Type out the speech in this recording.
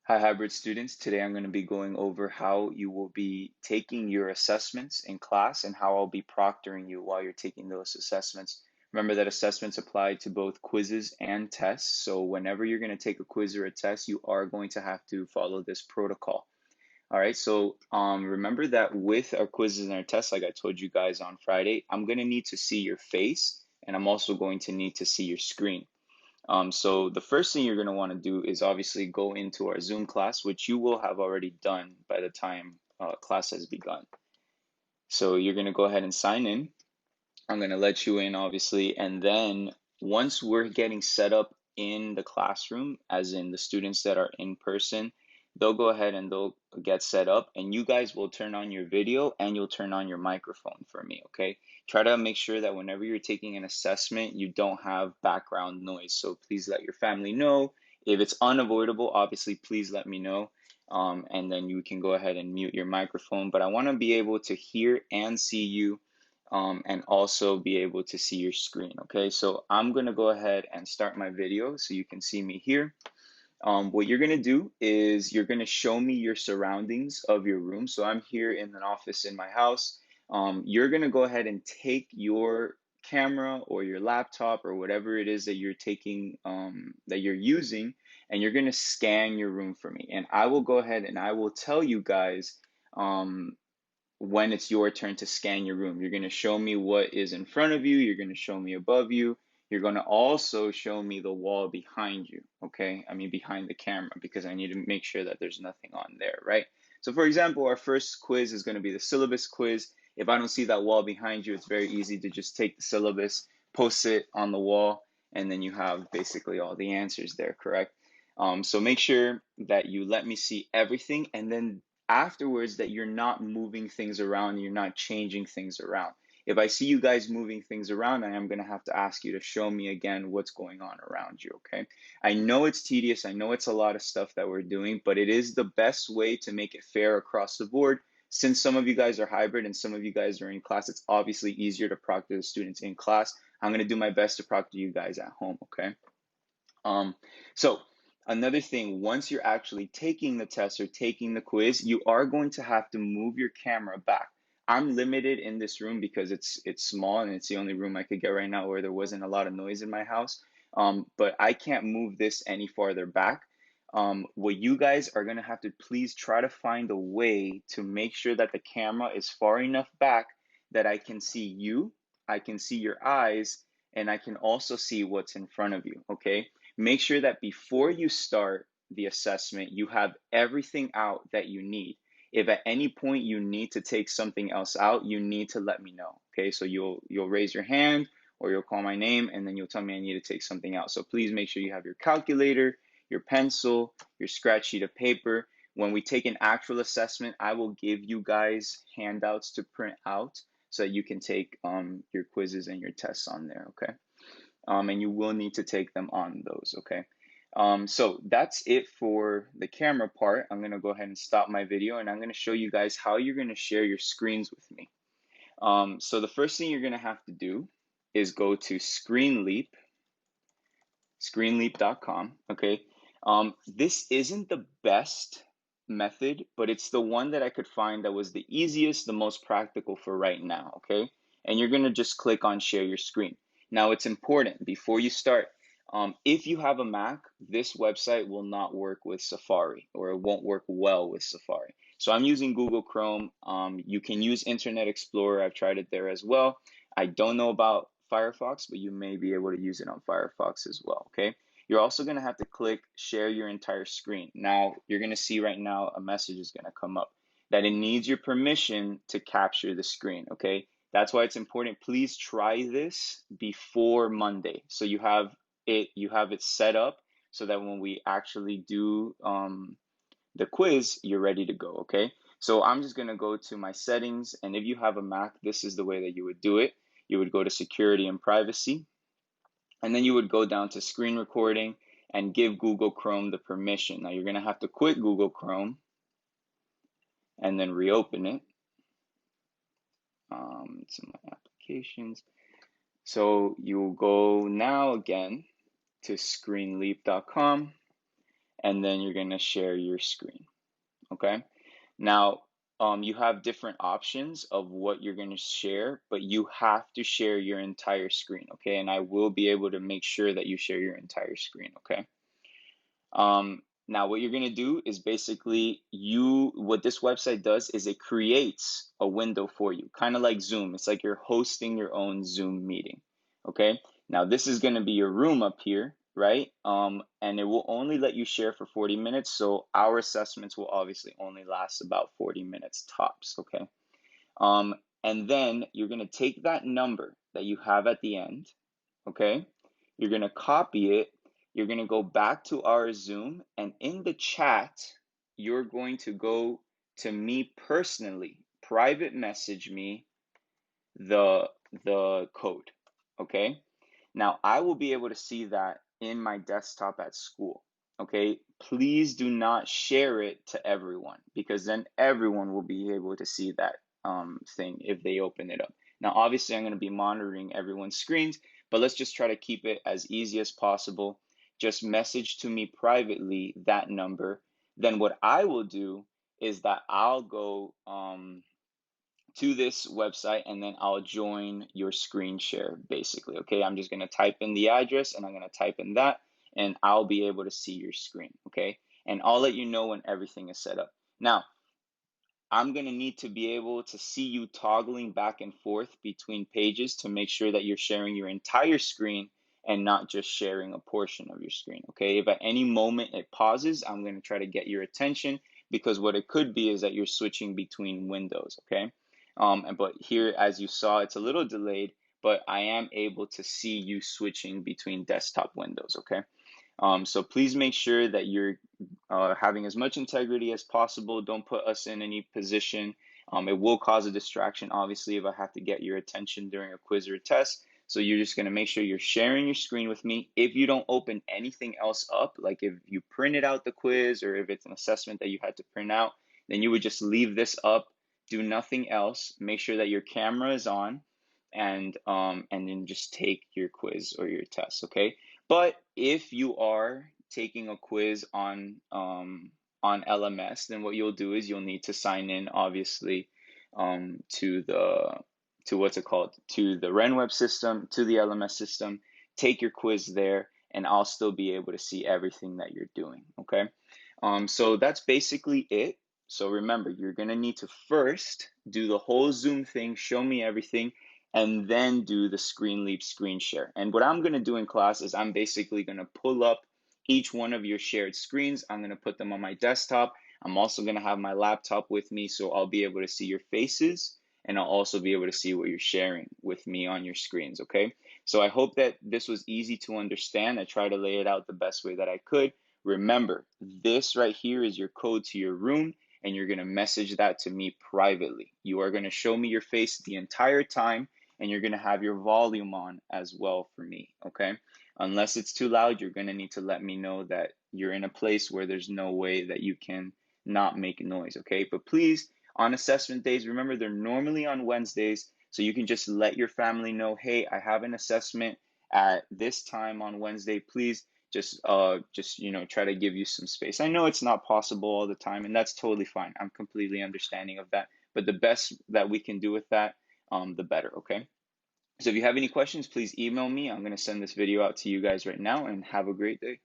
Hi, hybrid students. Today I'm going to be going over how you will be taking your assessments in class and how I'll be proctoring you while you're taking those assessments. Remember that assessments apply to both quizzes and tests. So whenever you're going to take a quiz or a test, you are going to have to follow this protocol. All right, so remember that with our quizzes and our tests, like I told you guys on Friday, I'm going to need to see your face and I'm also going to need to see your screen. So the first thing you're going to want to do is obviously go into our Zoom class, which you will have already done by the time class has begun. So you're going to go ahead and sign in. I'm going to let you in, obviously, and then once we're getting set up in the classroom, as in the students that are in person, they'll go ahead and they'll get set up, and you guys will turn on your video and you'll turn on your microphone for me, okay? Try to make sure that whenever you're taking an assessment, you don't have background noise. So please let your family know. If it's unavoidable, obviously, please let me know. And then you can go ahead and mute your microphone. But I want to be able to hear and see you and also be able to see your screen. Okay, so I'm gonna go ahead and start my video so you can see me here. What you're gonna do is you're gonna show me your surroundings of your room. So I'm here in an office in my house. You're gonna go ahead and take your camera or your laptop or whatever it is that you're taking, that you're using, and you're gonna scan your room for me. And I will go ahead and I will tell you guys when it's your turn to scan your room. You're going to show me what is in front of you. You're going to show me above you. You're going to also show me the wall behind you. Okay. I mean, behind the camera, because I need to make sure that there's nothing on there, right? So for example, our first quiz is going to be the syllabus quiz. If I don't see that wall behind you, it's very easy to just take the syllabus, post it on the wall, and then you have basically all the answers there, correct? So make sure that you let me see everything, and then afterwards that you're not moving things around, you're not changing things around. If I see you guys moving things around, I am going to have to ask you to show me again what's going on around you, okay? I know it's tedious, I know it's a lot of stuff that we're doing, but it is the best way to make it fair across the board. Since some of you guys are hybrid and some of you guys are in class, it's obviously easier to proctor the students in class. I'm going to do my best to proctor you guys at home, okay? So another thing, once you're actually taking the test or taking the quiz, you are going to have to move your camera back. I'm limited in this room because it's small and it's the only room I could get right now where there wasn't a lot of noise in my house. But I can't move this any farther back. What you guys are gonna have to please try to find a way to make sure that the camera is far enough back that I can see you, I can see your eyes, and I can also see what's in front of you, okay? Make sure that before you start the assessment, you have everything out that you need. If at any point you need to take something else out, you need to let me know. Okay, so you'll raise your hand or you'll call my name and then you'll tell me I need to take something out. So please make sure you have your calculator, your pencil, your scratch sheet of paper. When we take an actual assessment, I will give you guys handouts to print out so that you can take your quizzes and your tests on there, okay? And you will need to take them on those, okay? So that's it for the camera part. I'm gonna go ahead and stop my video and I'm gonna show you guys how you're gonna share your screens with me. So the first thing you're gonna have to do is go to screenleap.com, okay? This isn't the best method, but it's the one that I could find that was the easiest, the most practical for right now, okay? And you're gonna just click on share your screen. Now it's important before you start, if you have a Mac, this website will not work with Safari or it won't work well with Safari. So I'm using Google Chrome. You can use Internet Explorer. I've tried it there as well. I don't know about Firefox, but you may be able to use it on Firefox as well, okay? You're also gonna have to click share your entire screen. Now, you're gonna see right now a message is gonna come up that it needs your permission to capture the screen, okay? That's why it's important. Please try this before Monday. So you have it set up so that when we actually do the quiz, you're ready to go, okay? So I'm just gonna go to my settings, and if you have a Mac, this is the way that you would do it. You would go to security and privacy, and then you would go down to screen recording and give Google Chrome the permission. Now you're gonna have to quit Google Chrome and then reopen it. It's in my applications. So you'll go now again to screenleap.com and then you're going to share your screen. Okay. Now, you have different options of what you're going to share, but you have to share your entire screen. Okay. And I will be able to make sure that you share your entire screen. Okay. Now what you're going to do is basically what this website does is it creates a window for you, kind of like Zoom. It's like you're hosting your own Zoom meeting. Okay. Now this is going to be your room up here, right? And it will only let you share for 40 minutes. So our assessments will obviously only last about 40 minutes tops. Okay. Um, and then you're going to take that number that you have at the end, okay? You're going to copy it. You're going to go back to our Zoom, and in the chat, you're going to go to me personally, private message me the code, okay? Now, I will be able to see that in my desktop at school, okay? Please do not share it to everyone, because then everyone will be able to see that thing if they open it up. Now, obviously, I'm going to be monitoring everyone's screens, but let's just try to keep it as easy as possible. Just message to me privately that number. Then what I will do is that I'll go to this website, and then I'll join your screen share basically. Okay, I'm just going to type in the address, and I'm going to type in that, and I'll be able to see your screen. Okay, and I'll let you know when everything is set up. Now, I'm going to need to be able to see you toggling back and forth between pages to make sure that you're sharing your entire screen and not just sharing a portion of your screen. Okay, if at any moment it pauses, I'm going to try to get your attention, because what it could be is that you're switching between windows. Okay, but here, as you saw, it's a little delayed, but I am able to see you switching between desktop windows. Okay, so please make sure that you're having as much integrity as possible. Don't put us in any position. It will cause a distraction, obviously, if I have to get your attention during a quiz or a test. So you're just going to make sure you're sharing your screen with me. If you don't open anything else up, like if you printed out the quiz or if it's an assessment that you had to print out, then you would just leave this up, do nothing else. Make sure that your camera is on, and then just take your quiz or your test. Okay. But if you are taking a quiz on LMS, then what you'll do is you'll need to sign in, obviously, to what's it called, to the RenWeb system, to the LMS system. Take your quiz there, and I'll still be able to see everything that you're doing. Okay, so that's basically it. So remember, you're gonna need to first do the whole Zoom thing, show me everything, and then do the screen leap screen share. And what I'm going to do in class is I'm basically going to pull up each one of your shared screens. I'm going to put them on my desktop. I'm also going to have my laptop with me, so I'll be able to see your faces, and I'll also be able to see what you're sharing with me on your screens. Okay, so I hope that this was easy to understand. I try to lay it out the best way that I could. Remember, this right here is your code to your room, and you're going to message that to me privately. You are going to show me your face the entire time, and you're going to have your volume on as well for me. Okay, unless it's too loud, you're going to need to let me know that you're in a place where there's no way that you can not make noise. Okay, but please, on assessment days, remember they're normally on Wednesdays, so you can just let your family know, hey, I have an assessment at this time on Wednesday. Please just try to give you some space. I know it's not possible all the time, and that's totally fine. I'm completely understanding of that, but the best that we can do with that, the better. Okay, so if you have any questions, please email me. I'm going to send this video out to you guys right now, and have a great day.